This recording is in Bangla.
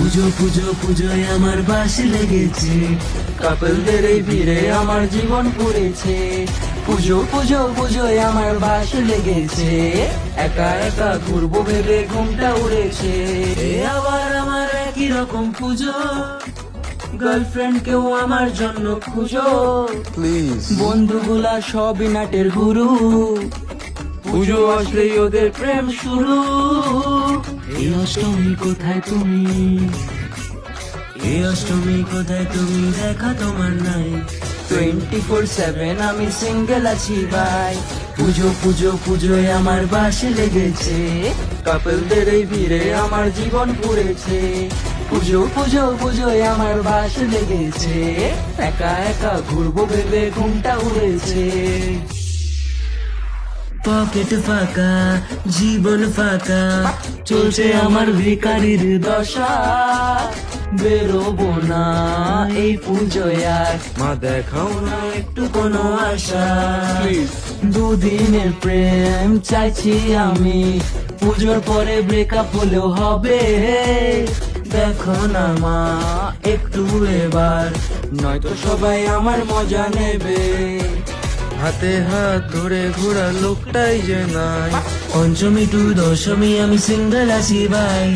পুজো পুজো পুজোয় আমার বাসি লেগেছে, কাপলদের এই ভিড়ে আমার জীবন পড়েছে। পুজো পুজো পুজোয় আমার বাস লেগেছে, একা একা ঘুরবো ভেবে ঘুমটা উড়েছে। এ আবার আমার একই রকম পুজো, গার্লফ্রেন্ড কেউ আমার জন্য খুঁজো। প্লিজ বন্ধুগুলা সবই নাটের গুরু, পুজো আসলেই ওদের প্রেম শুরু। এই অষ্টমী কোথায় তুমি, এই অষ্টমী কোথায় তুমি, দেখা তোমার নাই। 24/7 আমি সিঙ্গেল আছি ভাই। পুজো পুজো পুজোয় আমার বাসে লেগেছে, কাপলদের এই ভিড়ে আমার জীবন পুড়েছে। পুজো পুজো পুজোয় আমার বাসে লেগেছে, একা একা ঘুরবো ভেবে ঘুমটা উড়েছে। পকেট ফাঁকা, জীবন ফাঁকা, চলছে আমার ভিখারির দশা। বেরোবো না এই পুজোয় আর, মা দেখাও না একটু কোনো আশা। প্লিজ দুদিনের প্রেম চাইছি আমি, পুজোর পরে ব্রেকআপ হলেও হবে। দেখো না মা একটু এবার, নয়তো সবাই আমার মজা নেবে। হাতে হাত ধরে ঘোরা লোকটাই যে নাই। পঞ্চমী টু দশমী আমি সিঙ্গেল আছি ভাই।